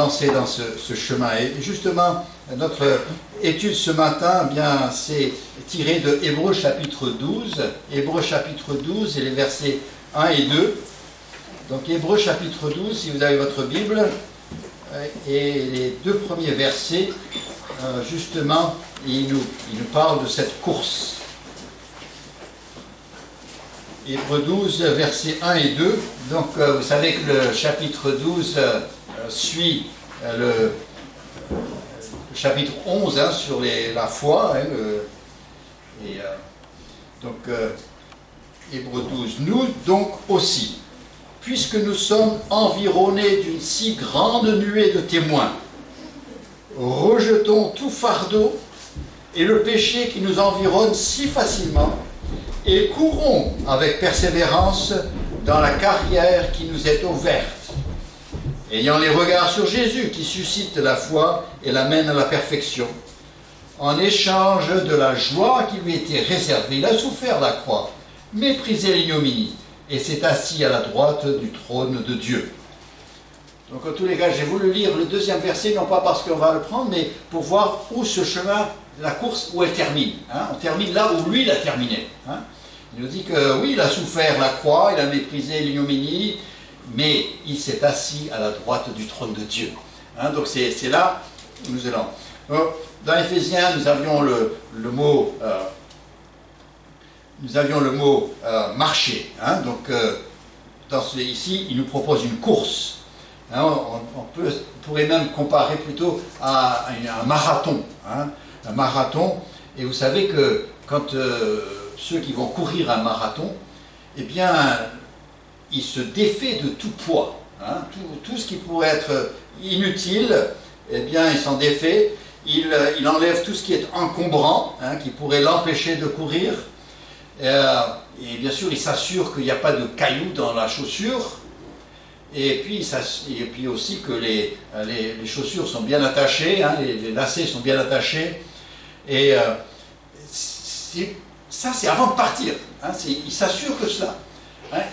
lancer dans ce chemin. Et justement, notre étude ce matin, eh bien, c'est tiré de Hébreux chapitre 12. Hébreux chapitre 12 et les versets 1 et 2. Donc Hébreux chapitre 12, si vous avez votre Bible, et les deux premiers versets, justement, il nous parle de cette course. Hébreux 12, versets 1 et 2. Donc, vous savez que le chapitre 12 suit le chapitre 11 sur la foi. Donc, Hébreux 12. Nous, donc, aussi, puisque nous sommes environnés d'une si grande nuée de témoins, rejetons tout fardeau et le péché qui nous environne si facilement, et courons avec persévérance dans la carrière qui nous est ouverte, ayant les regards sur Jésus qui suscite la foi et l'amène à la perfection. En échange de la joie qui lui était réservée, il a souffert la croix, méprisé l'ignominie, et s'est assis à la droite du trône de Dieu. Donc en tous les cas, j'ai voulu lire le deuxième verset, non pas parce qu'on va le prendre, mais pour voir où ce chemin, la course, où elle termine. On termine là où lui l'a terminé. Il nous dit que oui, il a souffert la croix, il a méprisé l'ignominie, mais il s'est assis à la droite du trône de Dieu. Donc c'est là où nous allons. Dans Éphésiens, nous avions le mot marcher. Donc ici, il nous propose une course. On pourrait même comparer plutôt à un marathon. Un marathon, et vous savez que quand ceux qui vont courir un marathon, eh bien, ils se défait de tout poids. Tout ce qui pourrait être inutile, eh bien, il s'en défait. Il enlève tout ce qui est encombrant, qui pourrait l'empêcher de courir. Et bien sûr, il s'assure qu'il n'y a pas de cailloux dans la chaussure. Et puis aussi que les chaussures sont bien attachées, les lacets sont bien attachés. Et ça, c'est avant de partir. Il s'assure que cela.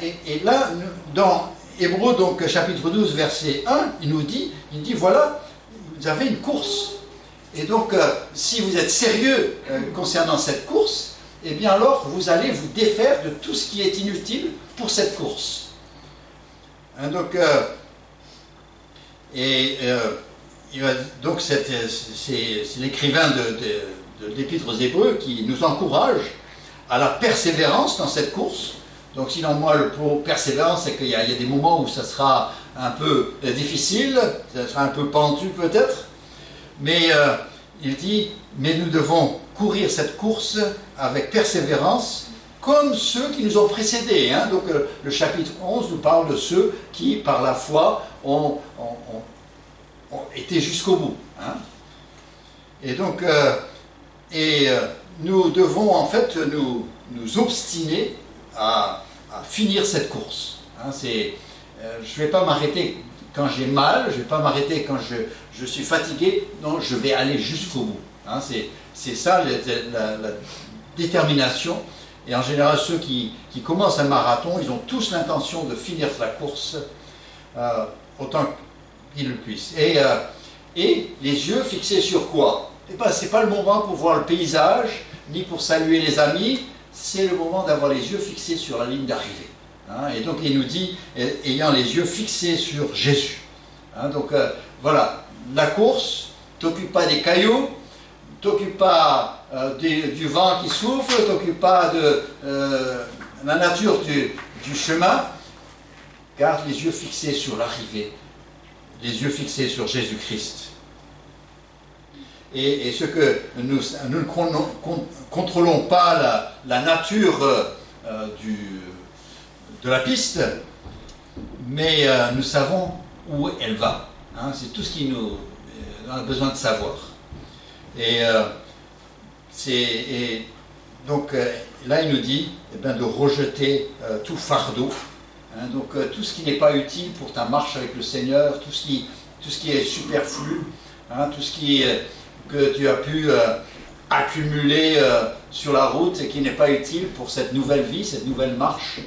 Et là, dans Hébreux, donc, chapitre 12, verset 1, il dit, voilà, vous avez une course. Et donc, si vous êtes sérieux concernant cette course, eh bien alors, vous allez vous défaire de tout ce qui est inutile pour cette course. Donc c'est l'écrivain de l'Épître aux Hébreux qui nous encourage à la persévérance dans cette course. Donc sinon, moi, le mot persévérance, c'est qu'il y a des moments où ça sera un peu difficile, ça sera un peu pentu peut-être, mais il dit, mais nous devons courir cette course avec persévérance, comme ceux qui nous ont précédés. Donc le chapitre 11 nous parle de ceux qui, par la foi, ont été jusqu'au bout. Et donc, nous devons en fait nous obstiner à finir cette course. Je ne vais pas m'arrêter quand j'ai mal, je ne vais pas m'arrêter quand je suis fatigué, non, je vais aller jusqu'au bout. C'est ça la détermination. Et en général, ceux qui commencent un marathon, ils ont tous l'intention de finir la course autant qu'ils le puissent. Et les yeux fixés sur quoi? Eh bien, ce n'est pas le moment pour voir le paysage, ni pour saluer les amis, c'est le moment d'avoir les yeux fixés sur la ligne d'arrivée. Et donc, il nous dit, ayant les yeux fixés sur Jésus. Donc, voilà, la course, t'occupe pas des cailloux, t'occupe pas du vent qui souffle, t'occupe pas de la nature du chemin, garde les yeux fixés sur l'arrivée, les yeux fixés sur Jésus-Christ. Et ce que nous ne contrôlons pas la nature de la piste, mais nous savons où elle va. C'est tout ce qui nous a besoin de savoir. Et donc là, il nous dit de rejeter tout fardeau, donc tout ce qui n'est pas utile pour ta marche avec le Seigneur, tout ce qui est superflu, tout ce que tu as pu accumuler sur la route et qui n'est pas utile pour cette nouvelle vie, cette nouvelle marche,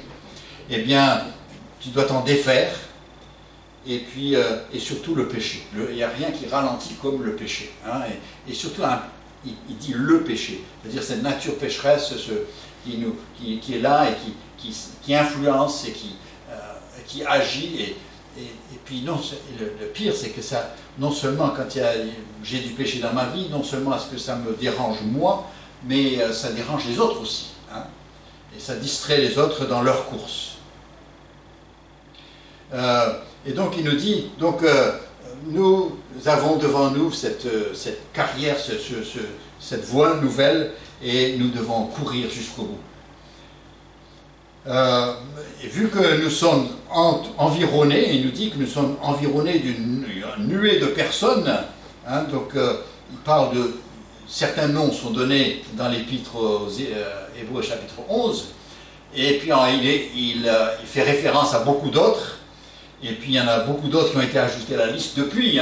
eh bien, tu dois t'en défaire et surtout le péché. Il n'y a rien qui ralentit comme le péché. Hein, et surtout, il dit le péché, c'est-à-dire cette nature pécheresse qui est là et qui influence et qui agit. Et puis non, le pire, c'est que ça, non seulement quand j'ai du péché dans ma vie, non seulement est-ce que ça me dérange moi, mais ça dérange les autres aussi. Hein, et ça distrait les autres dans leur course. Et donc il nous dit, nous avons devant nous cette carrière, cette voie nouvelle, et nous devons courir jusqu'au bout. Et vu que nous sommes environnés, il nous dit que nous sommes environnés d'une nuée de personnes, hein, donc il parle de certains noms sont donnés dans l'épître aux Hébreux chapitre 11, et puis il fait référence à beaucoup d'autres. Et puis il y en a beaucoup d'autres qui ont été ajoutés à la liste depuis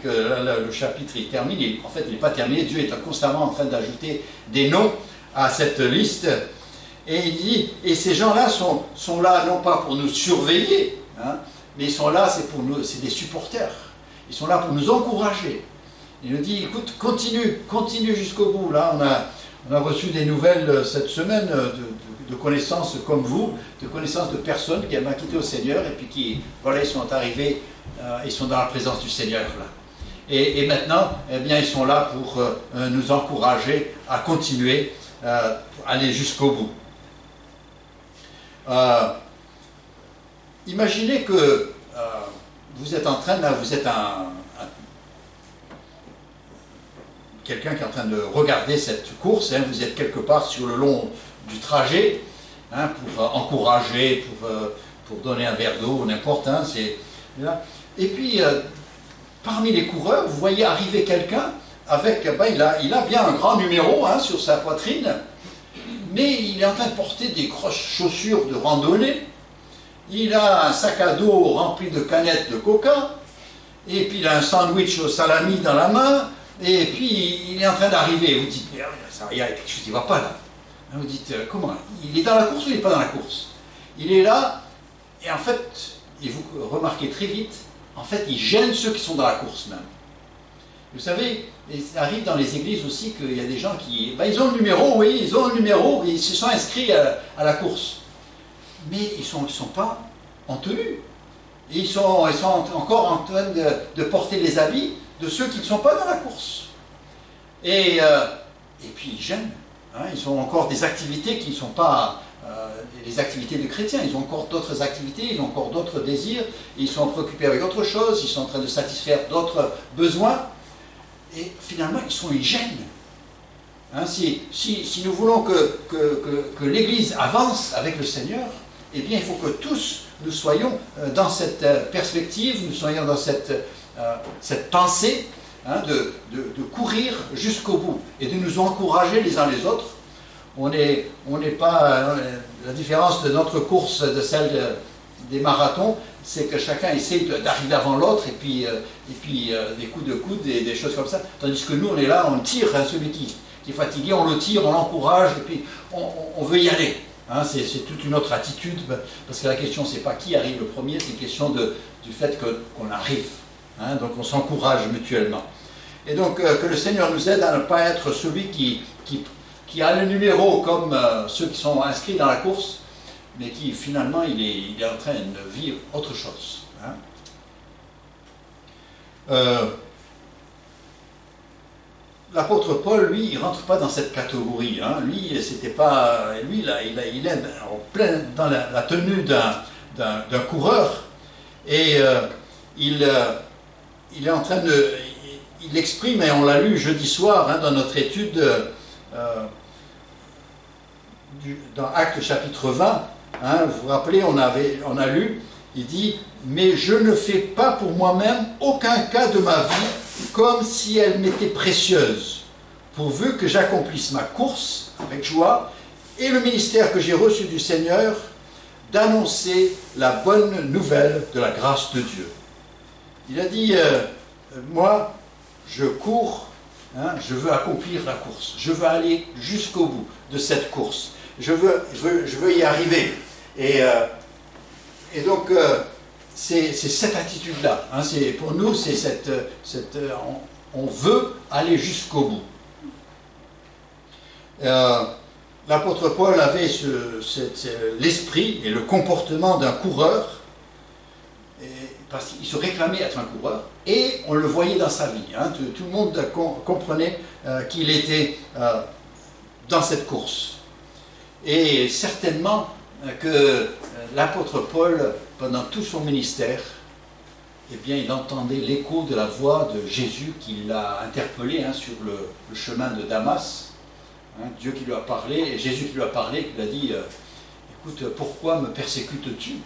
que le chapitre est terminé. En fait, il n'est pas terminé, Dieu est constamment en train d'ajouter des noms à cette liste. Et il dit, et ces gens-là sont là non pas pour nous surveiller, hein, mais ils sont là, c'est des supporters. Ils sont là pour nous encourager. Il nous dit, écoute, continue jusqu'au bout. Là, on a reçu des nouvelles cette semaine de connaissances comme vous, de connaissances de personnes qui aiment quitter au Seigneur et puis qui, voilà, ils sont arrivés, ils sont dans la présence du Seigneur là. Et maintenant, eh bien, ils sont là pour nous encourager à continuer, aller jusqu'au bout. Imaginez que vous êtes en train, vous êtes quelqu'un qui est en train de regarder cette course, hein, vous êtes quelque part sur le long du trajet, hein, pour encourager, pour donner un verre d'eau, n'importe, hein, et puis parmi les coureurs, vous voyez arriver quelqu'un avec, il a bien un grand numéro, hein, sur sa poitrine, mais il est en train de porter des grosses chaussures de randonnée, il a un sac à dos rempli de canettes de coca, et puis il a un sandwich au salami dans la main, et puis il est en train d'arriver. Vous dites, il y a quelque chose qui ne va pas là. Vous dites, comment? Il est dans la course ou il n'est pas dans la course? Il est là, et en fait, et vous remarquez très vite, en fait, il gêne ceux qui sont dans la course même. Vous savez, et ça arrive dans les églises aussi qu'il y a des gens qui, ils ont le numéro, oui, ils ont le numéro, ils se sont inscrits à la course. Mais ils ne sont pas en tenue. Et ils sont encore en train de porter les habits de ceux qui ne sont pas dans la course. Et puis ils gênent. Hein, ils ont encore des activités qui ne sont pas les activités de chrétiens. Ils ont encore d'autres activités, ils ont encore d'autres désirs. Ils sont préoccupés avec autre chose, ils sont en train de satisfaire d'autres besoins. Et finalement, ils gênent. Hein, si nous voulons que l'Église avance avec le Seigneur, eh bien, il faut que tous nous soyons dans cette perspective, nous soyons dans cette pensée, hein, de courir jusqu'au bout et de nous encourager les uns les autres. On n'est pas... la différence de notre course de celle des marathons, c'est que chacun essaie d'arriver avant l'autre et puis des coups de coude et des choses comme ça. Tandis que nous, on est là, on tire, hein, celui qui est fatigué, on le tire, on l'encourage et puis on veut y aller. Hein, c'est toute une autre attitude, parce que la question, c'est pas qui arrive le premier, c'est une question du fait qu'on arrive. Hein, donc on s'encourage mutuellement. Et donc que le Seigneur nous aide à ne pas être celui qui a le numéro comme ceux qui sont inscrits dans la course, mais qui finalement il est en train de vivre autre chose. Hein. L'apôtre Paul, lui, il ne rentre pas dans cette catégorie. Hein. Lui, c'était pas, lui là, il est en plein dans la tenue d'un coureur, et il est en train de... Il exprime, et on l'a lu jeudi soir, hein, dans notre étude dans Actes chapitre 20, hein, vous vous rappelez, on a lu, il dit « Mais je ne fais pas pour moi-même aucun cas de ma vie comme si elle m'était précieuse, pourvu que j'accomplisse ma course avec joie et le ministère que j'ai reçu du Seigneur d'annoncer la bonne nouvelle de la grâce de Dieu. » Il a dit moi, je cours, hein, je veux accomplir la course, je veux aller jusqu'au bout de cette course, je veux y arriver. Et donc, c'est cette attitude-là. Hein, pour nous, c'est on veut aller jusqu'au bout. L'apôtre Paul avait l'esprit et le comportement d'un coureur, parce qu'il se réclamait être un coureur, et on le voyait dans sa vie. Hein, tout le monde comprenait qu'il était dans cette course. Et certainement que l'apôtre Paul, pendant tout son ministère, eh bien, il entendait l'écho de la voix de Jésus qui l'a interpellé sur le chemin de Damas. Hein, Dieu qui lui a parlé, et Jésus qui lui a parlé, qui lui a dit écoute, pourquoi me persécutes-tu?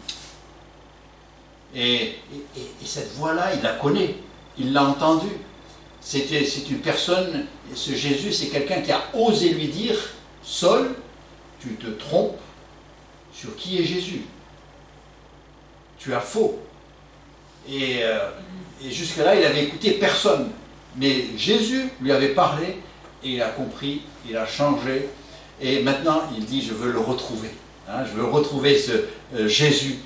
Et cette voix-là, il la connaît, il l'a entendue. C'est une personne, ce Jésus, c'est quelqu'un qui a osé lui dire Saul, tu te trompes sur qui est Jésus. Tu as faux. Et jusque-là, il n'avait écouté personne. Mais Jésus lui avait parlé, et il a compris, il a changé. Et maintenant, il dit, je veux le retrouver. Hein, je veux retrouver ce Jésus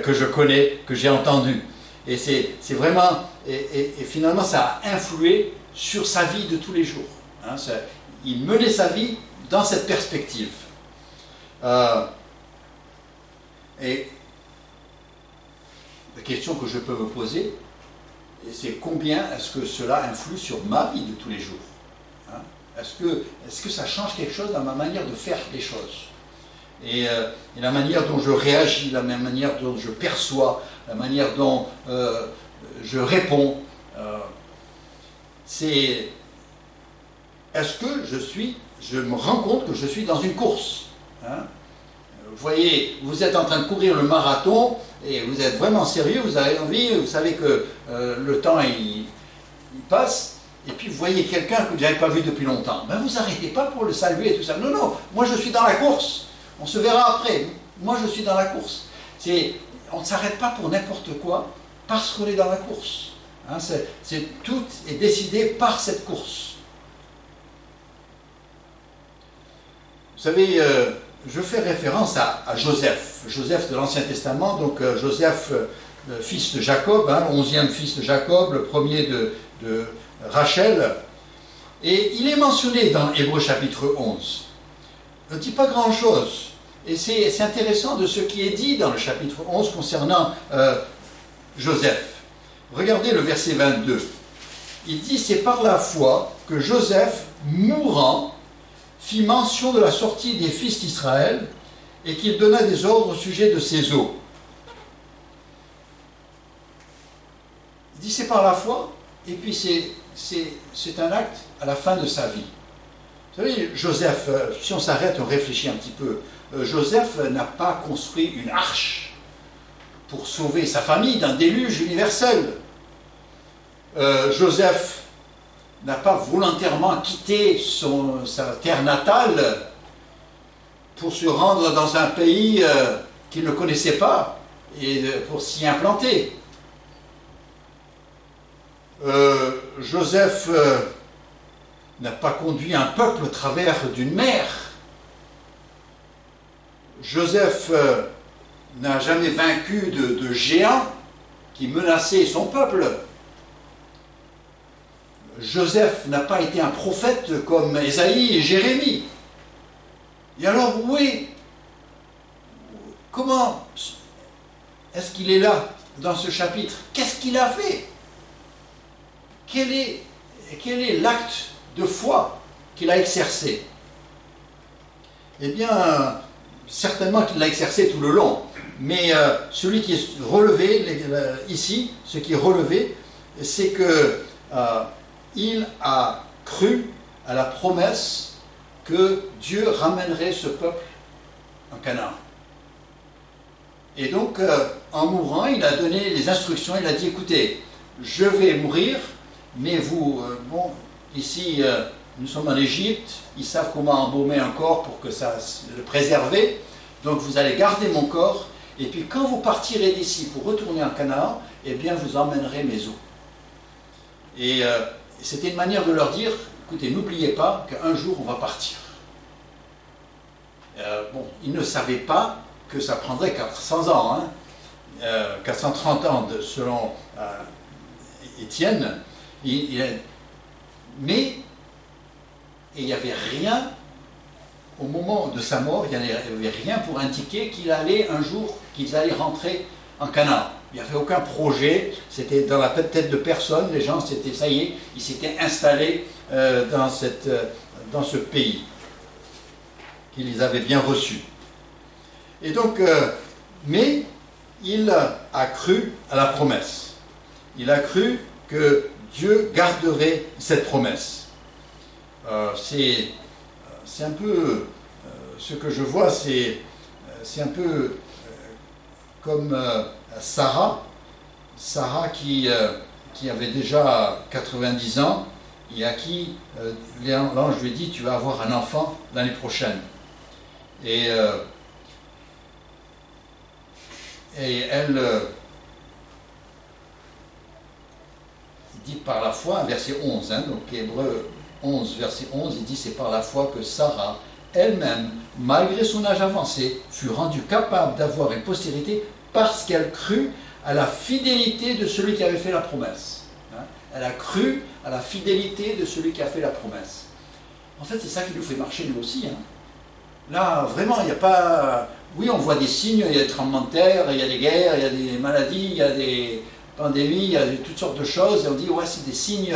que je connais, que j'ai entendu. Et c'est vraiment... Et finalement, ça a influé sur sa vie de tous les jours. Hein, il menait sa vie dans cette perspective. Et la question que je peux me poser, c'est combien est-ce que cela influe sur ma vie de tous les jours? Hein? Est-ce que ça change quelque chose dans ma manière de faire les choses? Et la manière dont je réagis, la même manière dont je perçois, la manière dont je réponds, c'est... Est-ce que je me rends compte que je suis dans une course? Hein? Vous voyez, vous êtes en train de courir le marathon et vous êtes vraiment sérieux, vous avez envie, vous savez que le temps il passe, et puis vous voyez quelqu'un que vous n'avez pas vu depuis longtemps. Ben vous n'arrêtez pas pour le saluer et tout ça. Non, non, moi je suis dans la course, on se verra après. Moi je suis dans la course. On ne s'arrête pas pour n'importe quoi parce qu'on est dans la course. Hein, tout est décidé par cette course. Vous savez, je fais référence à Joseph, Joseph de l'Ancien Testament, donc Joseph, fils de Jacob, 11e fils de Jacob, le premier de Rachel, et il est mentionné dans Hébreux chapitre 11. Il ne dit pas grand-chose, et c'est intéressant de ce qui est dit dans le chapitre 11 concernant Joseph. Regardez le verset 22. Il dit, c'est par la foi que Joseph, mourant, fit mention de la sortie des fils d'Israël et qu'il donna des ordres au sujet de ses os. Il dit c'est par la foi, et puis c'est un acte à la fin de sa vie. Vous savez, Joseph, si on s'arrête, on réfléchit un petit peu, Joseph n'a pas construit une arche pour sauver sa famille d'un déluge universel. Joseph n'a pas volontairement quitté sa terre natale pour se rendre dans un pays qu'il ne connaissait pas et pour s'y implanter. Joseph n'a pas conduit un peuple au travers d'une mer. Joseph n'a jamais vaincu de géants qui menaçaient son peuple. Joseph n'a pas été un prophète comme Ésaïe et Jérémie. Et alors, comment est-ce qu'il est là, dans ce chapitre? Qu'est-ce qu'il a fait? Quel est l'acte de foi qu'il a exercé? Eh bien, certainement qu'il l'a exercé tout le long. Mais celui qui est relevé, ici, ce qui est relevé, c'est que il a cru à la promesse que Dieu ramènerait ce peuple en Canaan. Et donc, en mourant, il a donné les instructions, il a dit, écoutez, je vais mourir, mais vous, ici, nous sommes en Égypte, ils savent comment embaumer un corps pour que ça le préserver, donc vous allez garder mon corps, et puis quand vous partirez d'ici pour retourner en Canaan, eh bien vous emmènerez mes os. Et c'était une manière de leur dire, écoutez, n'oubliez pas qu'un jour on va partir. Ils ne savaient pas que ça prendrait 400 ans. Hein. 430 ans selon Étienne, mais il n'y avait rien, au moment de sa mort, il n'y avait rien pour indiquer qu'il allait un jour, qu'ils allaient rentrer en Canaan. Il n'y avait aucun projet, c'était dans la tête de personne, les gens, c'était ça y est, ils s'étaient installés dans ce pays, qu'ils les avaient bien reçus. Et donc, mais il a cru à la promesse. Il a cru que Dieu garderait cette promesse. C'est un peu, ce que je vois, c'est un peu comme Sarah qui avait déjà 90 ans et à qui l'ange lui dit: tu vas avoir un enfant l'année prochaine. Et elle dit par la foi, verset 11, donc Hébreux 11, verset 11, il dit: c'est par la foi que Sarah, elle-même, malgré son âge avancé, fut rendue capable d'avoir une postérité parce qu'elle crut à la fidélité de celui qui avait fait la promesse. Elle a cru à la fidélité de celui qui a fait la promesse. En fait, c'est ça qui nous fait marcher nous aussi. Là, vraiment, il n'y a pas... Oui, on voit des signes, il y a des tremblements de terre, il y a des guerres, il y a des maladies, il y a des pandémies, il y a toutes sortes de choses, et on dit, ouais, c'est des signes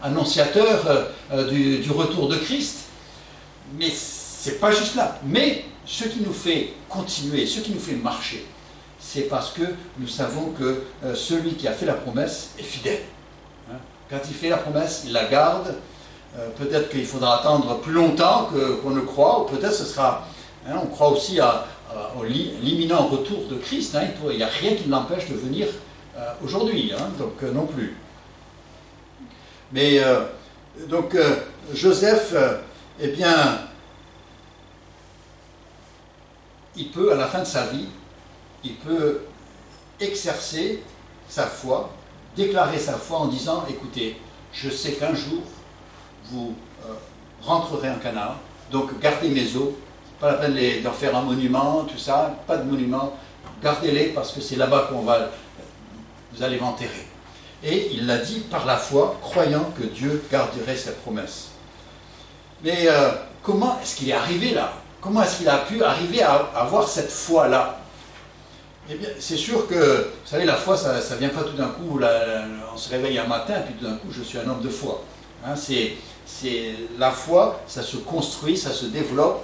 annonciateurs du retour de Christ. Mais c'est pas juste là. Mais ce qui nous fait continuer, ce qui nous fait marcher, c'est parce que nous savons que celui qui a fait la promesse est fidèle. Quand il fait la promesse, il la garde. Peut-être qu'il faudra attendre plus longtemps qu'on ne croit, ou peut-être ce sera... on croit aussi à l'imminent retour de Christ. Il n'y a rien qui l'empêche de venir aujourd'hui, donc non plus. Mais donc Joseph, eh bien, il peut, à la fin de sa vie, il peut exercer sa foi, déclarer sa foi en disant: écoutez, je sais qu'un jour vous rentrerez en Canaan, donc gardez mes os, pas la peine d'en faire un monument, tout ça, pas de monument, gardez-les parce que c'est là-bas vous allez m'enterrer. Et il l'a dit par la foi, croyant que Dieu garderait cette promesse. Mais comment est-ce qu'il est arrivé là? Comment est-ce qu'il a pu arriver à avoir cette foi-là? Eh bien, c'est sûr que, vous savez, la foi, ça ne vient pas tout d'un coup, on se réveille un matin, et puis tout d'un coup, je suis un homme de foi. La foi, ça se construit, ça se développe.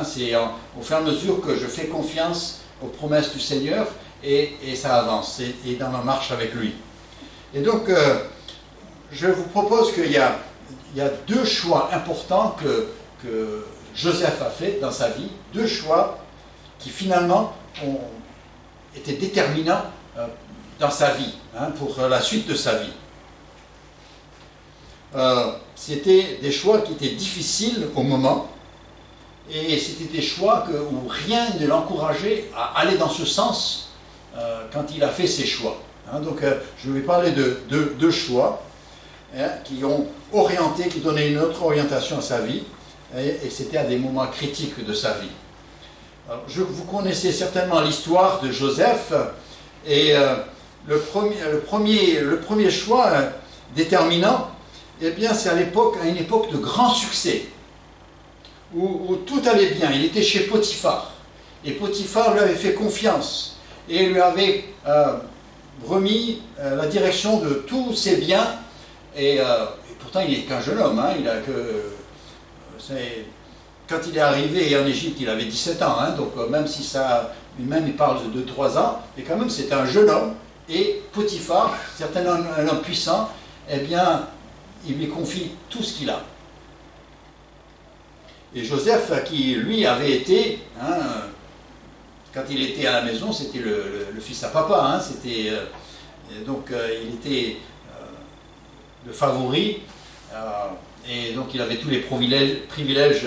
C'est au fur et à mesure que je fais confiance aux promesses du Seigneur, et ça avance, et dans ma marche avec lui. Et donc, je vous propose qu'il y a deux choix importants que Joseph a fait dans sa vie, deux choix qui finalement ont été déterminants dans sa vie, pour la suite de sa vie. C'était des choix qui étaient difficiles au moment, et c'était des choix où rien ne l'encourageait à aller dans ce sens quand il a fait ses choix. Donc je vais parler de deux choix qui ont orienté, qui donnaient une autre orientation à sa vie, et c'était à des moments critiques de sa vie. Alors, vous connaissez certainement l'histoire de Joseph, et le premier choix déterminant, eh bien, c'est à une époque de grand succès, où tout allait bien. Il était chez Potiphar, et Potiphar lui avait fait confiance, et lui avait remis la direction de tous ses biens, et pourtant il n'est qu'un jeune homme, quand il est arrivé en Égypte, il avait 17 ans, donc même si il parle de 2-3 ans, mais quand même c'est un jeune homme, et Potiphar, certainement un homme puissant, eh bien, il lui confie tout ce qu'il a. Et Joseph, qui lui avait été, quand il était à la maison, c'était le fils à papa, donc il était le favori, et donc il avait tous les privilèges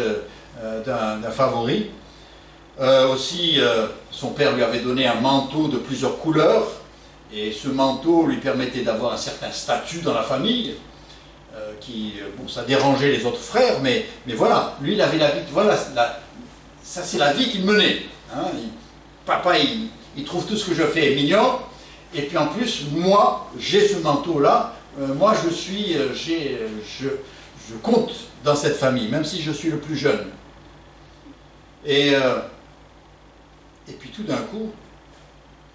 d'un favori. Aussi, son père lui avait donné un manteau de plusieurs couleurs, et ce manteau lui permettait d'avoir un certain statut dans la famille, ça dérangeait les autres frères, mais voilà, lui il avait la vie, voilà, ça c'est la vie qu'il menait. Papa, il trouve tout ce que je fais mignon, et puis en plus, moi, j'ai ce manteau-là, moi je compte dans cette famille, même si je suis le plus jeune. Et puis tout d'un coup,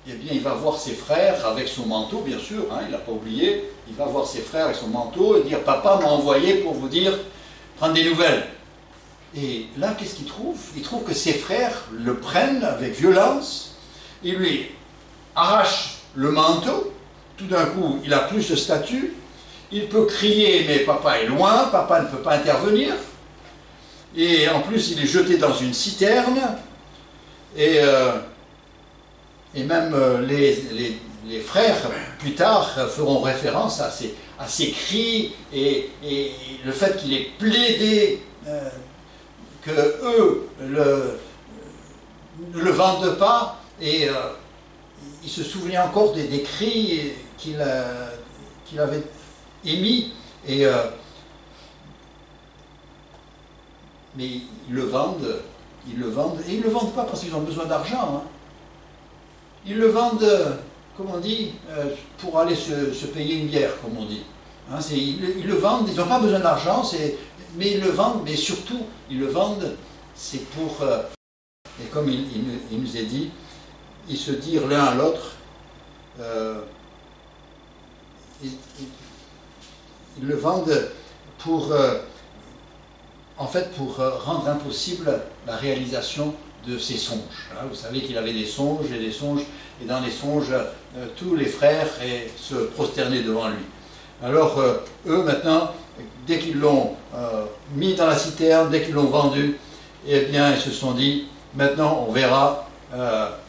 eh bien, il va voir ses frères avec son manteau, bien sûr, hein, il n'a pas oublié, il va voir ses frères avec son manteau et dire « Papa m'a envoyé pour vous dire, prendre des nouvelles ». Et là, qu'est-ce qu'il trouve? Il trouve que ses frères le prennent avec violence, ils lui arrachent le manteau, tout d'un coup, il a plus de statut, il peut crier, mais papa est loin, papa ne peut pas intervenir, et en plus, il est jeté dans une citerne, et même les frères, plus tard, feront référence à ces cris, et le fait qu'il ait plaidé que eux ne le vendent pas, et il se souvenait encore des cris qu'il avait émis, mais ils le vendent, et ils ne le vendent pas parce qu'ils ont besoin d'argent, hein. Ils le vendent, comme on dit, pour aller se payer une bière, comme on dit. Hein, ils le vendent, ils n'ont pas besoin d'argent, mais ils le vendent, mais surtout, ils le vendent, c'est pour, et comme il nous est dit, ils se dirent l'un à l'autre, ils le vendent pour, en fait, pour rendre impossible la réalisation de ses songes. Hein, vous savez qu'il avait des songes, et dans les songes, tous les frères se prosternaient devant lui. Alors, eux, maintenant, dès qu'ils l'ont mis dans la citerne, dès qu'ils l'ont vendu, eh bien, ils se sont dit, maintenant, on verra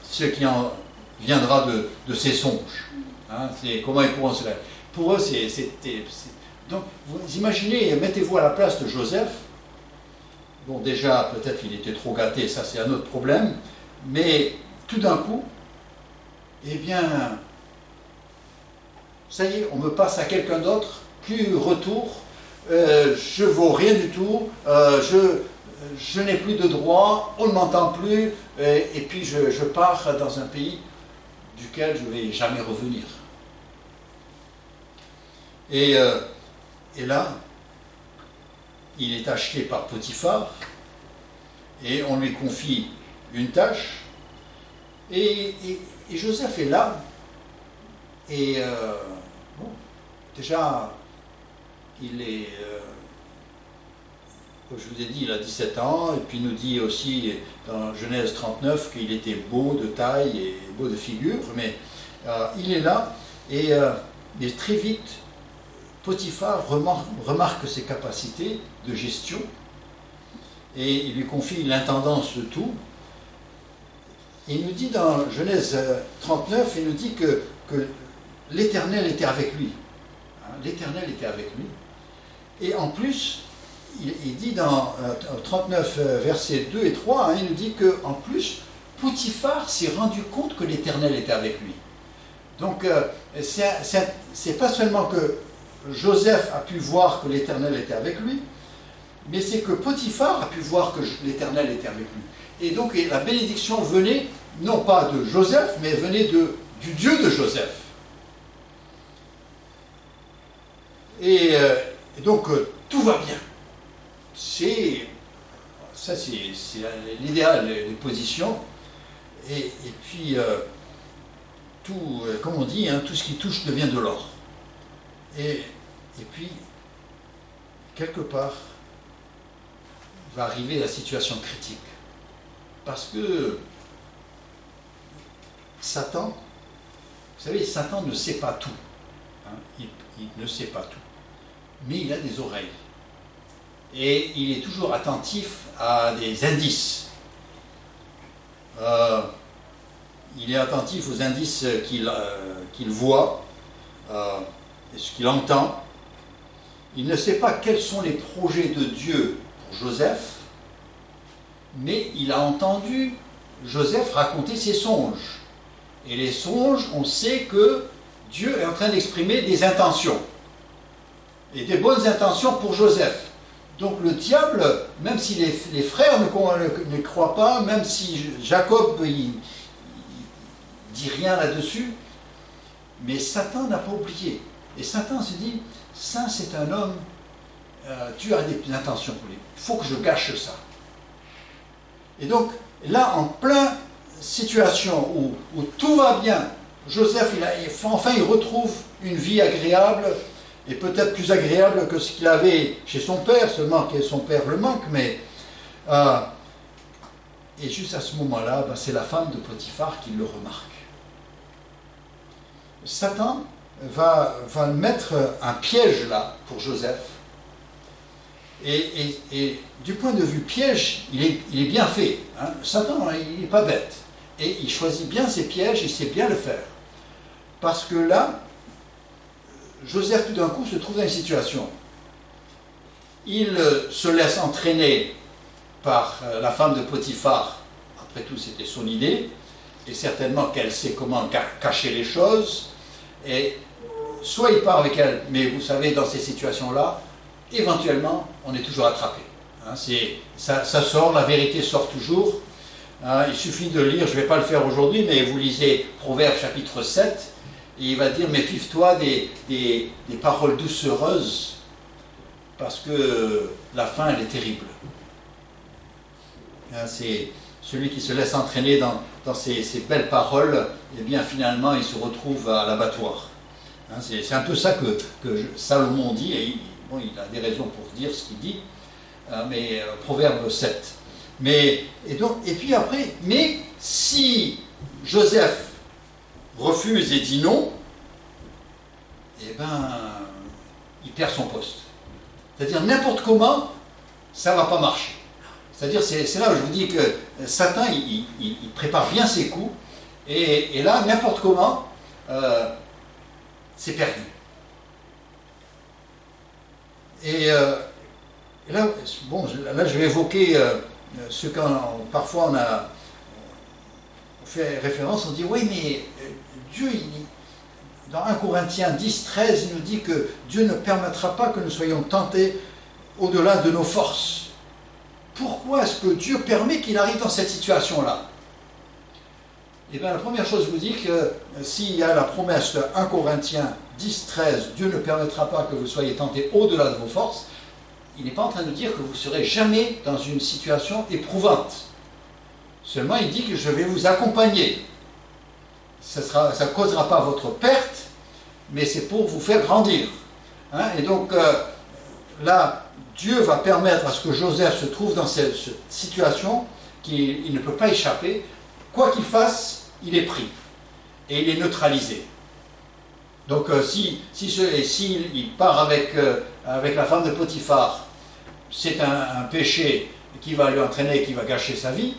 ce qui en viendra de ces songes. Hein, comment ils pourront se faire. Pour eux, donc, vous imaginez, mettez-vous à la place de Joseph. Bon, déjà, peut-être qu'il était trop gâté, ça c'est un autre problème, mais tout d'un coup, eh bien, ça y est, on me passe à quelqu'un d'autre, plus retour, je vaux rien du tout, je n'ai plus de droit, on ne m'entend plus, et puis je pars dans un pays duquel je ne vais jamais revenir. Et là, il est acheté par Potiphar, et on lui confie une tâche, et Joseph est là, et bon, déjà, il est, comme je vous ai dit, il a 17 ans, et puis il nous dit aussi dans Genèse 39 qu'il était beau de taille et beau de figure, mais il est là, et très vite, Potiphar remarque ses capacités de gestion et il lui confie l'intendance de tout. Et il nous dit dans Genèse 39, il nous dit que l'Éternel était avec lui. Hein, l'Éternel était avec lui. Et en plus, il dit dans 39 versets 2 et 3, hein, il nous dit qu'en plus, Potiphar s'est rendu compte que l'Éternel était avec lui. Donc, c'est pas seulement que Joseph a pu voir que l'Éternel était avec lui, mais c'est que Potiphar a pu voir que l'Éternel était avec lui. Et donc la bénédiction venait, non pas de Joseph, mais venait du Dieu de Joseph. Et donc tout va bien. Ça c'est l'idéal, les positions. Et puis, tout, comme on dit, hein, tout ce qui touche devient de l'or. Et puis, quelque part, va arriver la situation critique. Parce que Satan, vous savez, Satan ne sait pas tout. Hein, il ne sait pas tout. Mais il a des oreilles. Et il est toujours attentif à des indices. Il est attentif aux indices qu'il voit, et ce qu'il entend. Il ne sait pas quels sont les projets de Dieu pour Joseph, mais il a entendu Joseph raconter ses songes. Et les songes, on sait que Dieu est en train d'exprimer des intentions. Et des bonnes intentions pour Joseph. Donc le diable, même si les frères ne croient pas, même si Jacob dit rien là-dessus, mais Satan n'a pas oublié. Et Satan se dit, ça c'est un homme, Dieu a des intentions pour lui, il faut que je gâche ça. Et donc, là, en pleine situation où tout va bien, Joseph, enfin, il retrouve une vie agréable, et peut-être plus agréable que ce qu'il avait chez son père, seulement que son père le manque, mais... et juste à ce moment-là, ben, c'est la femme de Potiphar qui le remarque. Satan va mettre un piège là pour Joseph, et du point de vue piège, il est bien fait. Hein. Satan, il n'est pas bête, et il choisit bien ses pièges, il sait bien le faire. Parce que là, Joseph tout d'un coup se trouve dans une situation. Il se laisse entraîner par la femme de Potiphar. Après tout, c'était son idée, et certainement qu'elle sait comment cacher les choses, et soit il part avec elle, mais vous savez, dans ces situations-là, éventuellement, on est toujours attrapé. Hein, ça sort, la vérité sort toujours. Hein, il suffit de lire, je ne vais pas le faire aujourd'hui, mais vous lisez Proverbes chapitre 7, et il va dire, méfie-toi des paroles doucereuses, parce que la fin, elle est terrible. Hein, c'est celui qui se laisse entraîner dans ces belles paroles, et bien finalement, il se retrouve à l'abattoir. Hein, c'est un peu ça que Salomon dit, et bon, il a des raisons pour dire ce qu'il dit, mais Proverbe 7. Et puis après, mais si Joseph refuse et dit non, eh ben, il perd son poste. C'est-à-dire, n'importe comment, ça ne va pas marcher. C'est-à-dire, c'est là où je vous dis que Satan, il prépare bien ses coups, et là, n'importe comment, c'est perdu. Et là, bon, là, je vais évoquer ce qu'on parfois on fait référence, on dit, oui, mais Dieu, dans 1 Corinthiens 10, 13, il nous dit que Dieu ne permettra pas que nous soyons tentés au-delà de nos forces. Pourquoi est-ce que Dieu permet qu'il arrive dans cette situation-là? Eh bien, la première chose, je vous dis que s'il y a la promesse de 1 Corinthiens 10, 13, Dieu ne permettra pas que vous soyez tentés au-delà de vos forces, il n'est pas en train de dire que vous ne serez jamais dans une situation éprouvante. Seulement, il dit que je vais vous accompagner. Ça ne causera pas votre perte, mais c'est pour vous faire grandir. Hein? Et donc, là, Dieu va permettre à ce que Joseph se trouve dans cette situation qu'il ne peut pas échapper. Quoi qu'il fasse, il est pris et il est neutralisé. Donc s'il part avec la femme de Potiphar, c'est un péché qui va lui entraîner, qui va gâcher sa vie.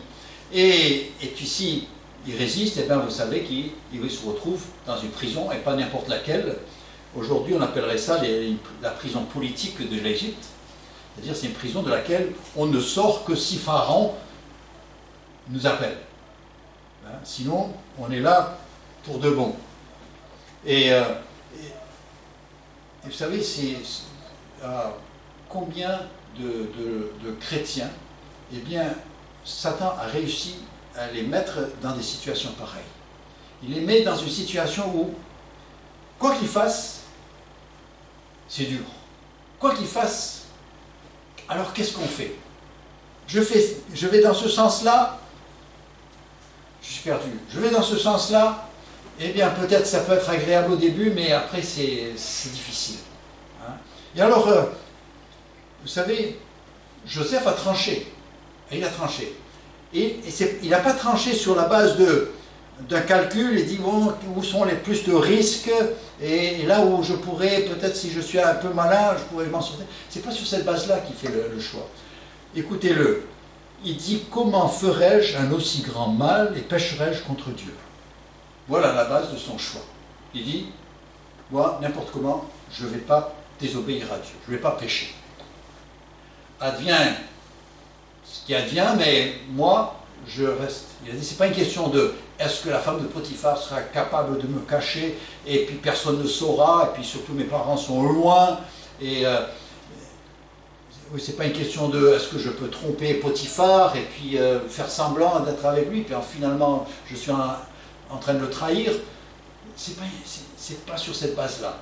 Et puis s'il résiste, eh bien vous savez qu'il se retrouve dans une prison, et pas n'importe laquelle. Aujourd'hui, on appellerait ça la prison politique de l'Égypte. C'est-à-dire c'est une prison de laquelle on ne sort que si Pharaon nous appelle. Hein, sinon, on est là pour de bon. Et vous savez, combien de chrétiens, eh bien, Satan a réussi à les mettre dans des situations pareilles. Il les met dans une situation où, quoi qu'il fasse, c'est dur. Quoi qu'il fasse, alors qu'est-ce qu'on fait? Je vais dans ce sens-là, je suis perdu. Je vais dans ce sens-là, eh bien peut-être ça peut être agréable au début, mais après c'est difficile. Hein? Et alors, vous savez, Joseph a tranché. Il a tranché. Et il n'a pas tranché sur la base d'un calcul et dit bon, où sont les plus de risques et là où je pourrais, peut-être si je suis un peu malin, je pourrais m'en sortir. C'est pas sur cette base-là qu'il fait le choix. Écoutez-le. Il dit comment ferais-je un aussi grand mal et pécherais-je contre Dieu? Voilà la base de son choix. Il dit moi, n'importe comment, je ne vais pas désobéir à Dieu, je ne vais pas pécher. Advient ce qui advient, mais moi, je reste. Il a dit, c'est pas une question de est-ce que la femme de Potiphar sera capable de me cacher et puis personne ne saura, et puis surtout mes parents sont loin, et oui, c'est pas une question de est-ce que je peux tromper Potiphar et puis faire semblant d'être avec lui, puis finalement je suis en train de le trahir, c'est pas sur cette base-là.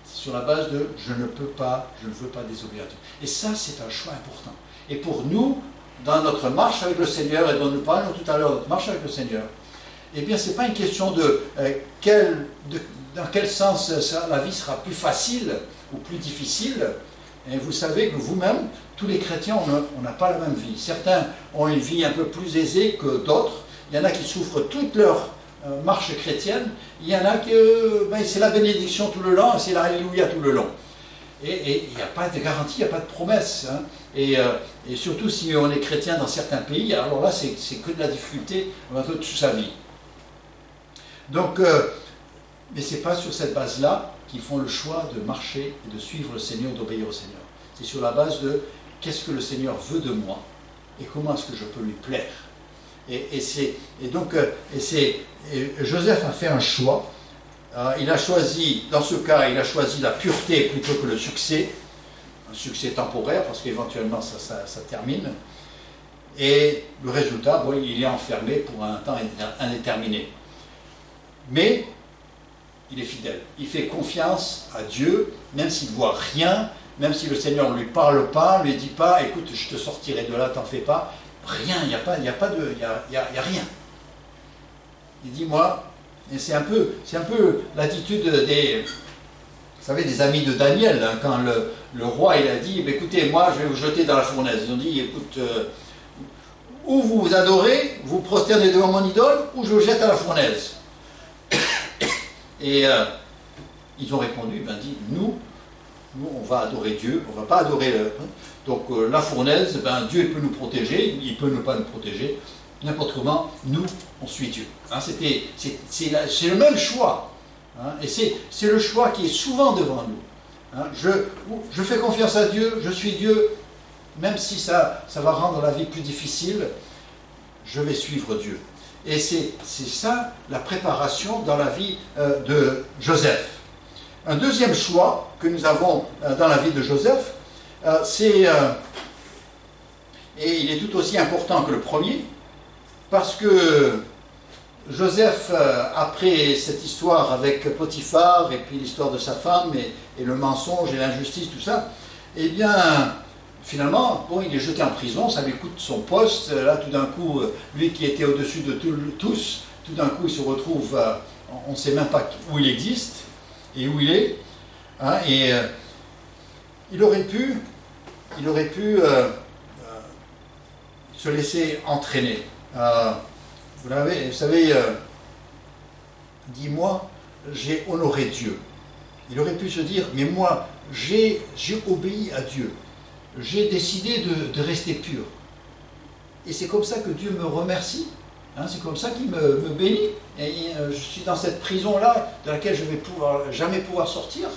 C'est sur la base de je ne peux pas, je ne veux pas désobéir à Dieu. Et ça, c'est un choix important. Et pour nous, dans notre marche avec le Seigneur, et dont nous parlions tout à l'heure, notre marche avec le Seigneur, eh bien, ce n'est pas une question dans quel sens la vie sera plus facile ou plus difficile. Et vous savez que vous-même, tous les chrétiens, on n'a pas la même vie. Certains ont une vie un peu plus aisée que d'autres. Il y en a qui souffrent toute leur marche chrétienne. Il y en a qui, c'est la bénédiction tout le long, c'est l'alléluia tout le long. Et il n'y a pas de garantie, il n'y a pas de promesse. Hein. Et surtout si on est chrétien dans certains pays, alors là, c'est que de la difficulté toute sa vie. Donc, mais ce n'est pas sur cette base-là qu'ils font le choix de marcher et de suivre le Seigneur, d'obéir au Seigneur. C'est sur la base de qu'est-ce que le Seigneur veut de moi et comment est-ce que je peux lui plaire. Joseph a fait un choix. Il a choisi, dans ce cas, il a choisi la pureté plutôt que le succès. Un succès temporaire, parce qu'éventuellement ça termine. Et le résultat, bon, il est enfermé pour un temps indéterminé. Mais il est fidèle. Il fait confiance à Dieu, même s'il ne voit rien, même si le Seigneur ne lui parle pas, ne lui dit pas, écoute, je te sortirai de là, t'en fais pas. Rien, il n'y a rien. Il dit, moi, et c'est un peu l'attitude des amis de Daniel, hein, quand le roi il a dit, écoutez, moi je vais vous jeter dans la fournaise. Ils ont dit, écoute, ou vous vous adorez, vous prosternez devant mon idole, ou je vous jette à la fournaise. Et ils ont répondu, nous on va adorer Dieu, on ne va pas adorer donc la fournaise, Dieu il peut nous protéger, il peut ne pas nous protéger, n'importe comment, nous on suit Dieu. Hein, c'est le même choix, hein, et c'est le choix qui est souvent devant nous. Hein, je fais confiance à Dieu, je suis Dieu, même si ça va rendre la vie plus difficile, je vais suivre Dieu. Et c'est ça la préparation dans la vie de Joseph. Un deuxième choix que nous avons dans la vie de Joseph, et il est tout aussi important que le premier, parce que Joseph, après cette histoire avec Potiphar, et puis l'histoire de sa femme, et le mensonge et l'injustice, tout ça, eh bien, finalement, bon, il est jeté en prison, ça lui coûte son poste. Là, tout d'un coup, lui qui était au-dessus de tous, tout d'un coup, il se retrouve, on ne sait même pas où il existe et où il est. Hein, et il aurait pu se laisser entraîner. Vous savez, dis-moi, j'ai honoré Dieu. Il aurait pu se dire, mais moi, j'ai obéi à Dieu. J'ai décidé de rester pur. Et c'est comme ça que Dieu me remercie. Hein, c'est comme ça qu'il me bénit. Et je suis dans cette prison-là, de laquelle je ne vais jamais pouvoir sortir.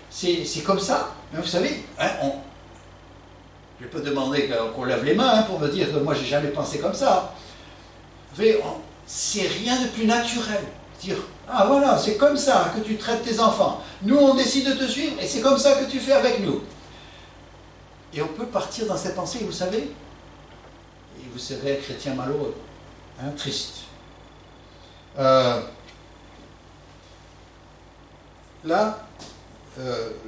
C'est comme ça. Mais vous savez, hein, je ne vais pas demander qu'on lève les mains pour me dire que moi, je n'ai jamais pensé comme ça. Vous savez, c'est rien de plus naturel. Dire, ah voilà, c'est comme ça que tu traites tes enfants. Nous, on décide de te suivre et c'est comme ça que tu fais avec nous. Et on peut partir dans cette pensée, vous savez, et vous serez un chrétien malheureux, hein, triste. Là,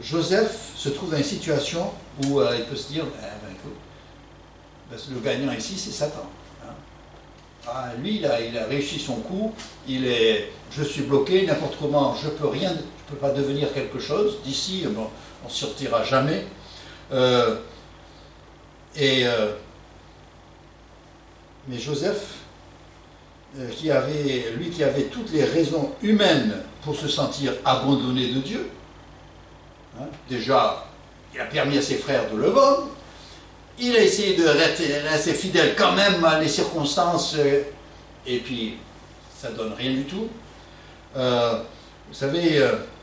Joseph se trouve dans une situation où il peut se dire, écoute, le gagnant ici, c'est Satan. Hein. Ah, lui, il a réussi son coup, je suis bloqué, n'importe comment, je peux rien, je peux pas devenir quelque chose, d'ici, bon, on ne sortira jamais. Mais Joseph, qui avait toutes les raisons humaines pour se sentir abandonné de Dieu, hein, déjà, il a permis à ses frères de le vendre, il a essayé de rester fidèle quand même à les circonstances, et puis ça donne rien du tout. Vous savez,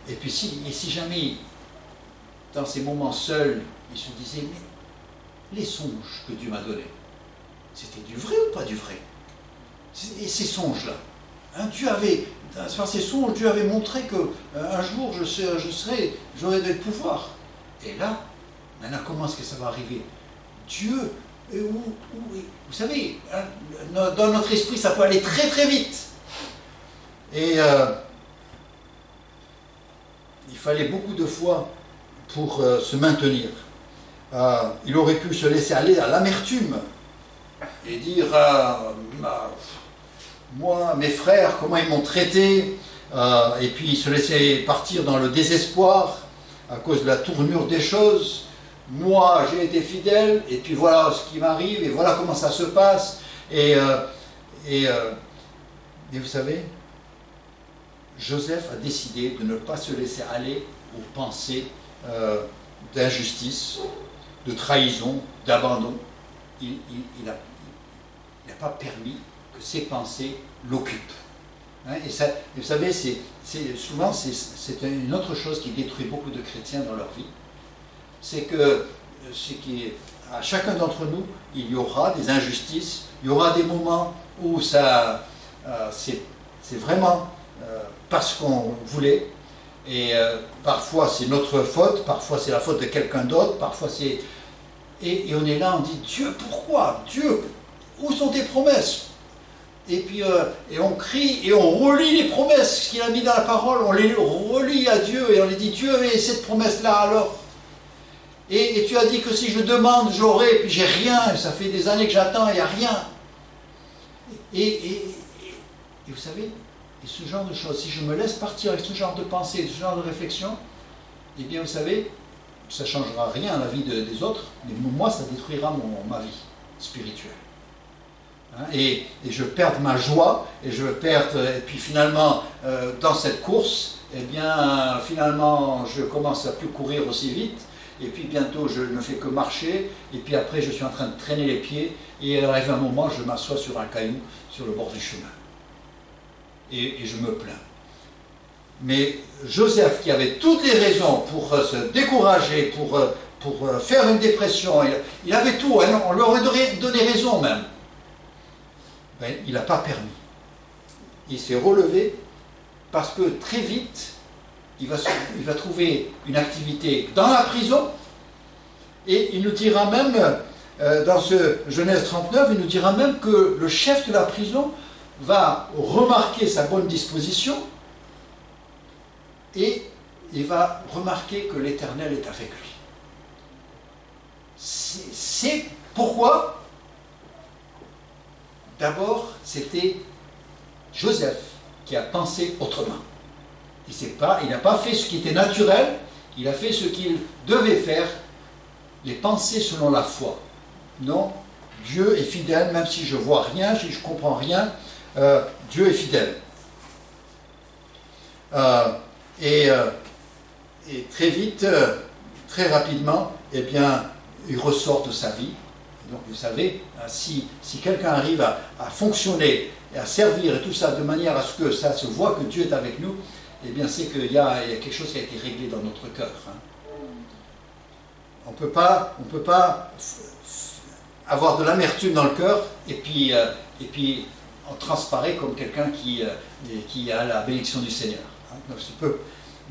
et puis si jamais, dans ces moments seuls, il se disait, mais les songes que Dieu m'a donnés, c'était du vrai ou pas du vrai? Et ces songes-là, hein, par ces songes, Dieu avait montré qu'un jour j'aurais des pouvoirs. Et là, maintenant, comment est-ce que ça va arriver? Dieu, vous savez, hein, dans notre esprit, ça peut aller très très vite. Et il fallait beaucoup de foi pour se maintenir. Il aurait pu se laisser aller à l'amertume et dire moi, mes frères, comment ils m'ont traité, et puis se laisser partir dans le désespoir à cause de la tournure des choses. Moi, j'ai été fidèle, et puis voilà ce qui m'arrive, et voilà comment ça se passe. Et vous savez, Joseph a décidé de ne pas se laisser aller aux pensées d'injustice, de trahison, d'abandon. Il n'a pas permis que ces pensées l'occupent. Hein, et vous savez, souvent c'est une autre chose qui détruit beaucoup de chrétiens dans leur vie. C'est qu'à chacun d'entre nous, il y aura des injustices, il y aura des moments où c'est vraiment parce qu'on voulait, et parfois c'est notre faute, parfois c'est la faute de quelqu'un d'autre, parfois c'est... Et on est là, on dit, Dieu, pourquoi? Dieu, où sont tes promesses? Et puis et on crie et on relit les promesses qu'il a mis dans la parole, on les relit à Dieu et on lui dit, Dieu, et cette promesse-là alors? Et tu as dit que si je demande, j'aurai, et puis j'ai rien, et ça fait des années que j'attends, il n'y a rien. Et vous savez, et ce genre de choses, si je me laisse partir avec ce genre de pensée, ce genre de réflexion, eh bien vous savez, ça ne changera rien à la vie des autres, mais moi ça détruira ma vie spirituelle. Hein, et je perds ma joie, et puis finalement, dans cette course, eh bien finalement je commence à plus courir aussi vite, et puis bientôt je ne fais que marcher, et puis après je suis en train de traîner les pieds, et arrive un moment, je m'assois sur un caillou, sur le bord du chemin. Et je me plains. Mais Joseph, qui avait toutes les raisons pour se décourager, pour faire une dépression, il avait tout, hein, on lui aurait donné raison même, ben, il n'a pas permis. Il s'est relevé parce que très vite, il va trouver une activité dans la prison, et il nous dira même, dans ce Genèse 39, il nous dira même que le chef de la prison va remarquer sa bonne disposition, et il va remarquer que l'Éternel est avec lui. C'est pourquoi, d'abord, c'était Joseph qui a pensé autrement. Il n'a pas fait ce qui était naturel, il a fait ce qu'il devait faire, les pensées selon la foi. Non, Dieu est fidèle, même si je ne vois rien, si je ne comprends rien, Dieu est fidèle. Et très vite, très rapidement, eh bien, il ressort de sa vie. Donc vous savez, si quelqu'un arrive à fonctionner et à servir et tout ça de manière à ce que ça se voit que Dieu est avec nous, eh bien c'est qu'il y a quelque chose qui a été réglé dans notre cœur. Hein. On ne peut pas avoir de l'amertume dans le cœur et puis on transparaît comme quelqu'un qui a la bénédiction du Seigneur. Hein.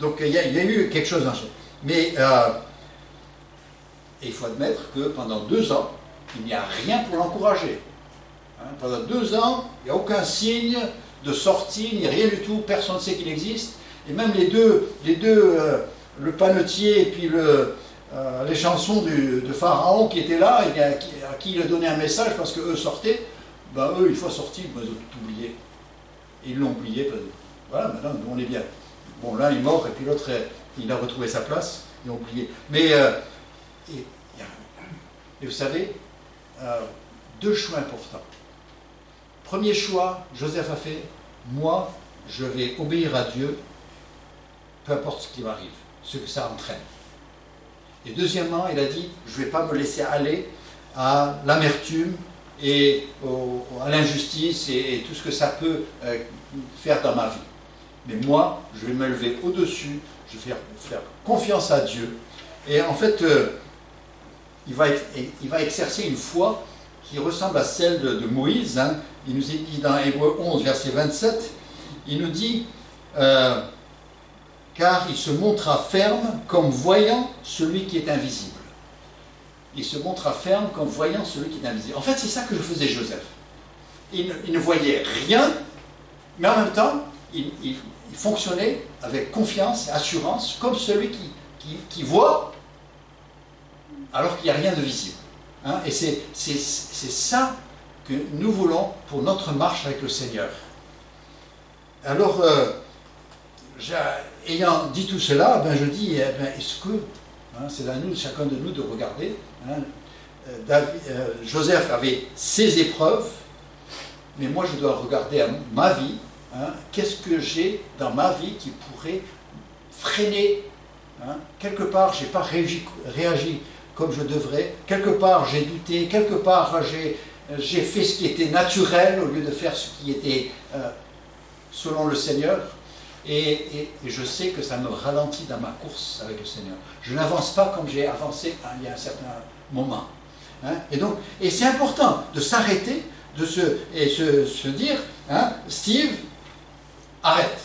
Donc il y a eu quelque chose en jeu. Mais il faut admettre que pendant 2 ans, il n'y a rien pour l'encourager. Hein, pendant 2 ans, il n'y a aucun signe de sortie, il n'y a rien du tout, personne ne sait qu'il existe. Et même les deux le panetier et puis les chansons de Pharaon qui étaient là, et à qui il a donné un message parce qu'eux sortaient, ben eux, une fois sortis, ben, ils ont tout oublié. Et ils l'ont oublié. Voilà, maintenant, on est bien. Bon, l'un est mort et puis l'autre, il a retrouvé sa place, ils l'ont oublié. Mais, et vous savez, 2 choix importants. Premier choix, Joseph a fait, moi, je vais obéir à Dieu, peu importe ce qui m'arrive, ce que ça entraîne. Et deuxièmement, il a dit, je ne vais pas me laisser aller à l'amertume et à l'injustice et tout ce que ça peut faire dans ma vie. Mais moi, je vais me lever au-dessus, je vais faire confiance à Dieu. Et en fait, il va exercer une foi qui ressemble à celle de Moïse. Hein. Il nous est dit dans Hébreux 11, verset 27, il nous dit car il se montra ferme comme voyant celui qui est invisible. Il se montra ferme comme voyant celui qui est invisible. En fait, c'est ça que faisait Joseph. Il ne voyait rien, mais en même temps, il fonctionnait avec confiance et assurance, comme celui qui voit alors qu'il n'y a rien de visible. Hein? Et c'est ça que nous voulons pour notre marche avec le Seigneur. Alors, ayant dit tout cela, ben je dis, est-ce que, hein, c'est à nous, chacun de nous, de regarder, hein, Joseph avait ses épreuves, mais moi je dois regarder à ma vie, hein, qu'est-ce que j'ai dans ma vie qui pourrait freiner, hein, quelque part je n'ai pas réagi comme je devrais, quelque part j'ai douté, quelque part j'ai fait ce qui était naturel au lieu de faire ce qui était selon le Seigneur, et je sais que ça me ralentit dans ma course avec le Seigneur. Je n'avance pas comme j'ai avancé il y a un certain moment. Hein, et c'est important de s'arrêter, de se dire, hein, Steve, arrête,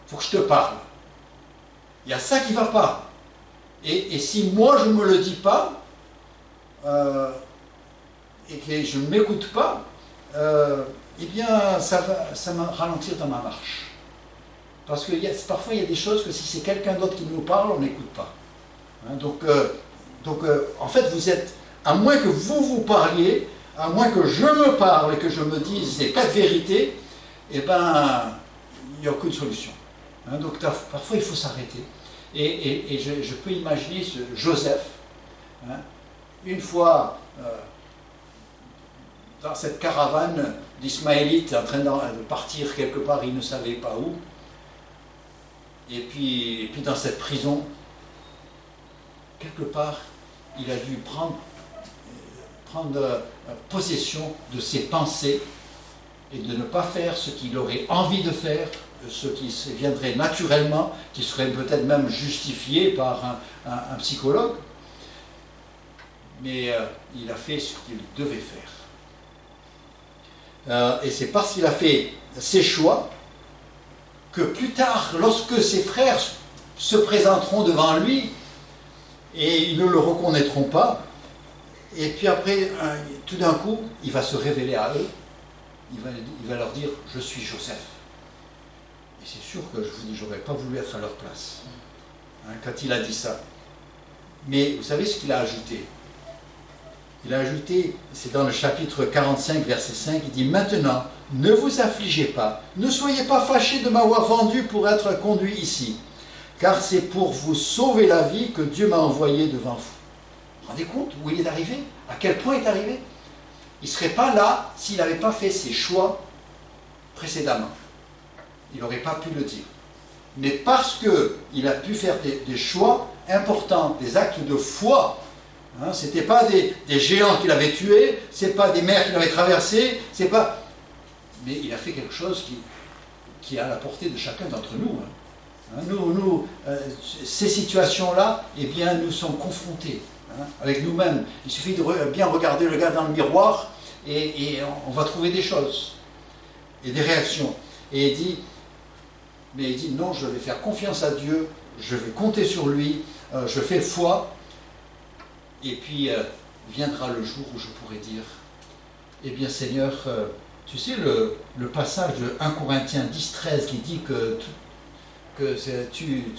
il faut que je te parle. Il y a ça qui ne va pas. Et si moi je ne me le dis pas, et que je ne m'écoute pas, eh bien ça va me ralentir dans ma marche. Parce que parfois il y a des choses que si c'est quelqu'un d'autre qui nous parle, on n'écoute pas. Hein, en fait, vous êtes, à moins que vous parliez, à moins que je me parle et que je me dise ces 4 vérités, eh ben, il n'y a aucune solution. Hein, donc parfois il faut s'arrêter. Et je peux imaginer ce Joseph, hein, une fois dans cette caravane d'Ismaélites en train de partir quelque part, il ne savait pas où, et puis dans cette prison, quelque part, il a dû prendre possession de ses pensées et de ne pas faire ce qu'il aurait envie de faire, ce qui viendrait naturellement, qui serait peut-être même justifié par un psychologue, mais il a fait ce qu'il devait faire. Et c'est parce qu'il a fait ses choix que plus tard, lorsque ses frères se présenteront devant lui, et ils ne le reconnaîtront pas, et puis après, tout d'un coup, il va se révéler à eux, il va leur dire « Je suis Joseph ». Et c'est sûr que je vous dis, j'aurais pas voulu être à leur place, hein, quand il a dit ça. Mais vous savez ce qu'il a ajouté? Il a ajouté, c'est dans le chapitre 45, verset 5, il dit « Maintenant, ne vous affligez pas, ne soyez pas fâchés de m'avoir vendu pour être conduit ici, car c'est pour vous sauver la vie que Dieu m'a envoyé devant vous. » Vous vous rendez compte où il est arrivé? À quel point il est arrivé? Il ne serait pas là s'il n'avait pas fait ses choix précédemment. Il n'aurait pas pu le dire. Mais parce qu'il a pu faire des choix importants, des actes de foi, hein, ce n'était pas des géants qu'il avait tués, ce n'est pas des mers qu'il avait traversées, c'est pas... mais il a fait quelque chose qui est à la portée de chacun d'entre nous. Hein. Ces situations-là, eh bien, nous sommes confrontés, hein, avec nous-mêmes. Il suffit de bien regarder le gars dans le miroir et on va trouver des choses et des réactions. Et il dit non, je vais faire confiance à Dieu, je vais compter sur lui, je fais foi, et puis viendra le jour où je pourrai dire, eh bien Seigneur, tu sais le passage de 1 Corinthiens 10-13 qui dit que tu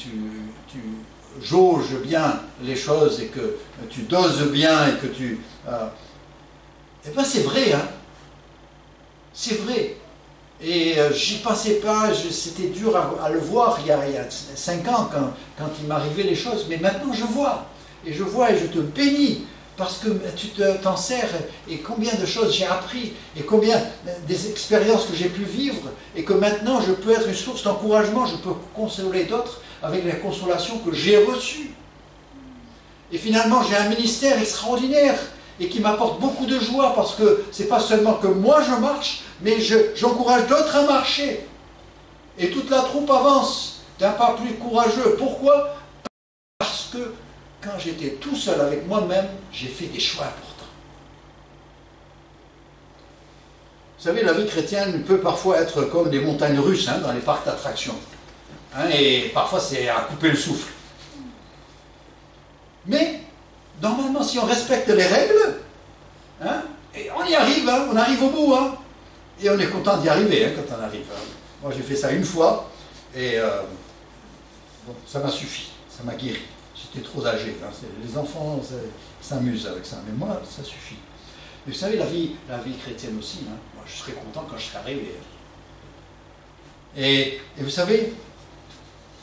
jauges bien les choses et que tu doses bien et que tu... eh bien c'est vrai, hein, c'est vrai. Et j'y pensais pas, c'était dur à le voir il y a 5 ans quand il m'arrivait les choses, mais maintenant je vois et je te bénis parce que tu t'en sers et combien de choses j'ai appris et combien des expériences que j'ai pu vivre et que maintenant je peux être une source d'encouragement, je peux consoler d'autres avec la consolation que j'ai reçue. Et finalement j'ai un ministère extraordinaire et qui m'apporte beaucoup de joie parce que c'est pas seulement que moi je marche, mais j'encourage d'autres à marcher. Et toute la troupe avance d'un pas plus courageux. Pourquoi? Parce que quand j'étais tout seul avec moi-même, j'ai fait des choix importants. Vous savez, la vie chrétienne peut parfois être comme des montagnes russes, hein, dans les parcs d'attractions. Hein, et parfois c'est à couper le souffle. Mais, normalement, si on respecte les règles, hein, et on y arrive, hein, on arrive au bout, hein, et on est content d'y arriver hein, quand on arrive. Hein. Moi j'ai fait ça une fois et bon, ça m'a suffi, ça m'a guéri. J'étais trop âgé, hein. Les enfants s'amusent avec ça, mais moi ça suffit. Mais vous savez, la vie chrétienne aussi, hein. Moi je serais content quand je serai arrivé. Et vous savez,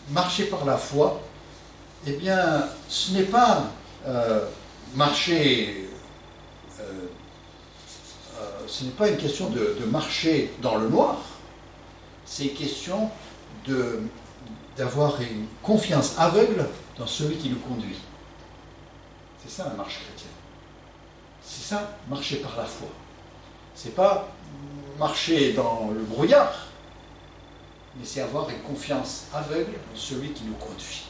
marcher par la foi, eh bien, ce n'est pas marcher, ce n'est pas une question de marcher dans le noir, c'est une question d'avoir une confiance aveugle dans celui qui nous conduit. C'est ça la marche chrétienne. C'est ça, marcher par la foi. C'est pas marcher dans le brouillard, mais c'est avoir une confiance aveugle dans celui qui nous conduit.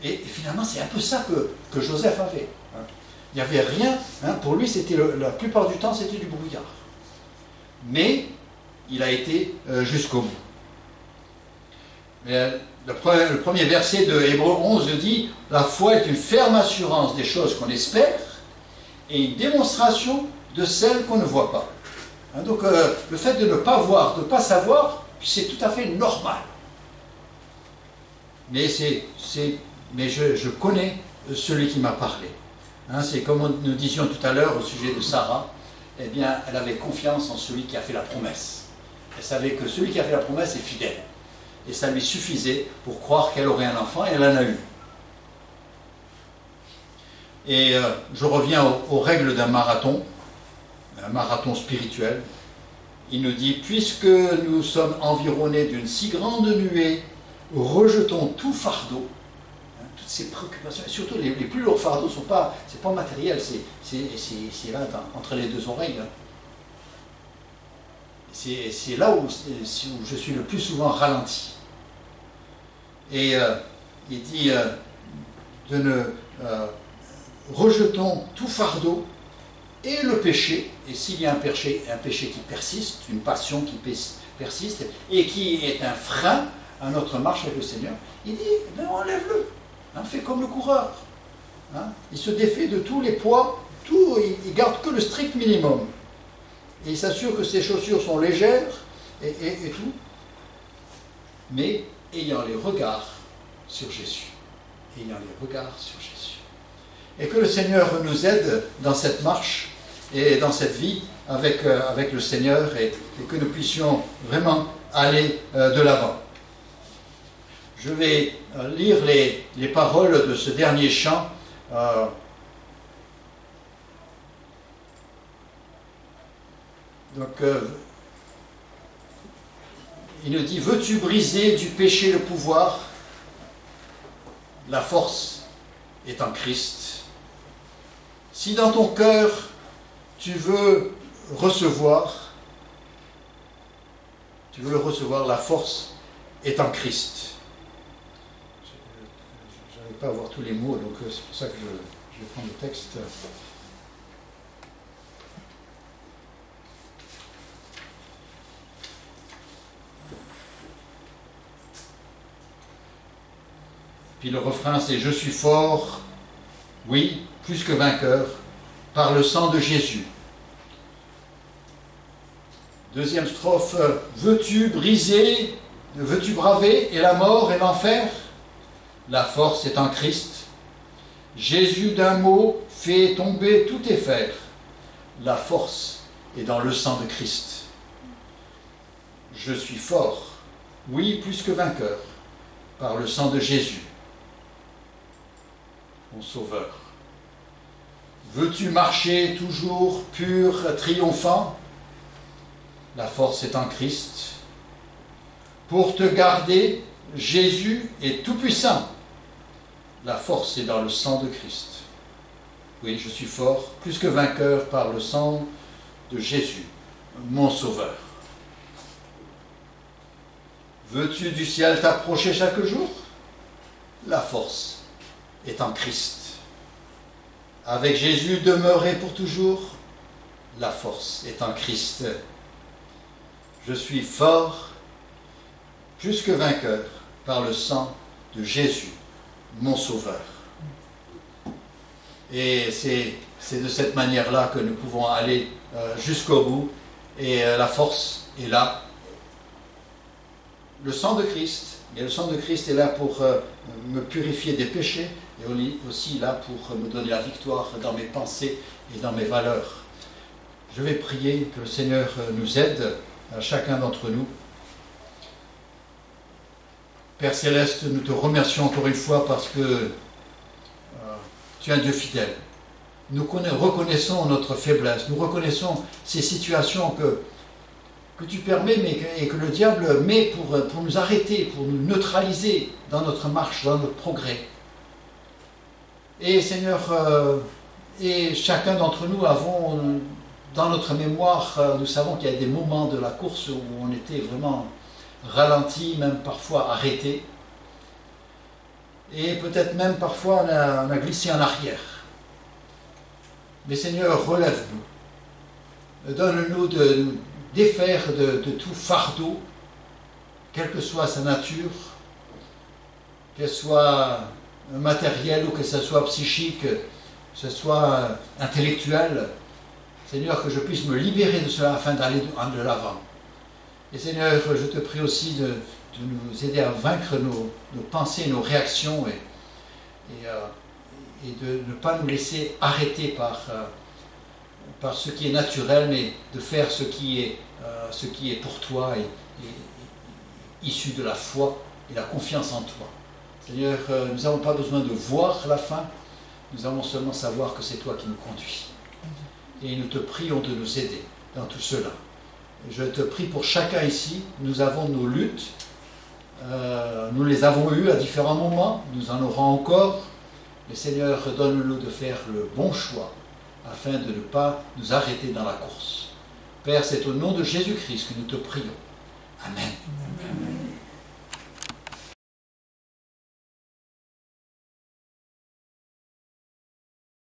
Et finalement, c'est un peu ça que Joseph avait. Hein. Il n'y avait rien, hein, pour lui, la plupart du temps, c'était du brouillard. Mais il a été jusqu'au bout. Le premier verset de Hébreux 11 dit « La foi est une ferme assurance des choses qu'on espère et une démonstration de celles qu'on ne voit pas. Hein, » Donc le fait de ne pas voir, de ne pas savoir, c'est tout à fait normal. Mais je connais celui qui m'a parlé. Hein, c'est comme nous disions tout à l'heure au sujet de Sarah, eh bien, elle avait confiance en celui qui a fait la promesse. Elle savait que celui qui a fait la promesse est fidèle. Et ça lui suffisait pour croire qu'elle aurait un enfant, et elle en a eu. Et je reviens aux règles d'un marathon spirituel. Il nous dit, puisque nous sommes environnés d'une si grande nuée, rejetons tout fardeau, hein, toutes ces préoccupations, et surtout les plus lourds fardeaux, c'est pas matériel, c'est là, entre les deux oreilles. Hein. C'est là où je suis le plus souvent ralenti. Et il dit rejetons tout fardeau et le péché, et s'il y a un péché qui persiste, une passion qui persiste, et qui est un frein à notre marche avec le Seigneur, il dit, ben enlève-le, hein, fais comme le coureur. Hein, il se défait de tous les poids, il garde que le strict minimum. Et il s'assure que ses chaussures sont légères, et tout, mais ayant les regards sur Jésus. Ayant les regards sur Jésus. Et que le Seigneur nous aide dans cette marche et dans cette vie avec le Seigneur et que nous puissions vraiment aller de l'avant. Je vais lire les paroles de ce dernier chant. Il nous dit, veux-tu briser du péché le pouvoir? La force est en Christ. Si dans ton cœur, tu veux le recevoir, la force est en Christ. Je n'arrive pas à voir tous les mots, donc c'est pour ça que je vais prendre le texte. Puis le refrain, c'est « Je suis fort, oui, plus que vainqueur, par le sang de Jésus. » Deuxième strophe, « Veux-tu braver et la mort et l'enfer? La force est en Christ. Jésus d'un mot fait tomber tous tes fers. La force est dans le sang de Christ. Je suis fort, oui, plus que vainqueur, par le sang de Jésus. Mon Sauveur. Veux-tu marcher toujours pur, triomphant? La force est en Christ. Pour te garder, Jésus est tout-puissant. La force est dans le sang de Christ. Oui, je suis fort, plus que vainqueur par le sang de Jésus, mon Sauveur. Veux-tu du ciel t'approcher chaque jour? La force est en Christ. Avec Jésus demeurer pour toujours, la force est en Christ. Je suis fort, plus que vainqueur, par le sang de Jésus, mon Sauveur. Et c'est de cette manière-là que nous pouvons aller jusqu'au bout, et la force est là. le sang de Christ. Et le sang de Christ est là pour me purifier des péchés et aussi là pour me donner la victoire dans mes pensées et dans mes valeurs. Je vais prier que le Seigneur nous aide, à chacun d'entre nous. Père Céleste, nous te remercions encore une fois parce que tu es un Dieu fidèle. Nous reconnaissons notre faiblesse, nous reconnaissons ces situations que tu permets et que le diable met pour nous arrêter, pour nous neutraliser dans notre marche, dans notre progrès. Et Seigneur, et chacun d'entre nous avons dans notre mémoire, nous savons qu'il y a des moments de la course où on était vraiment ralenti, même parfois arrêté. Et peut-être même parfois on a glissé en arrière. Mais Seigneur, relève-nous. Donne-nous de nous défaire de tout fardeau, quelle que soit sa nature, qu'elle soit matérielle ou que ce soit psychique, que ce soit intellectuel. Seigneur, que je puisse me libérer de cela afin d'aller de l'avant. Et Seigneur, je te prie aussi de nous aider à vaincre nos pensées, nos réactions et de ne pas nous laisser arrêter par ce qui est naturel, mais de faire ce qui est pour toi et issu de la foi et la confiance en toi. Seigneur, nous n'avons pas besoin de voir la fin, nous avons seulement savoir que c'est toi qui nous conduis. Et nous te prions de nous aider dans tout cela. Je te prie pour chacun ici, nous avons nos luttes, nous les avons eues à différents moments, nous en aurons encore, mais Seigneur, donne-nous de faire le bon choix, afin de ne pas nous arrêter dans la course. Père, c'est au nom de Jésus-Christ que nous te prions. Amen. Amen.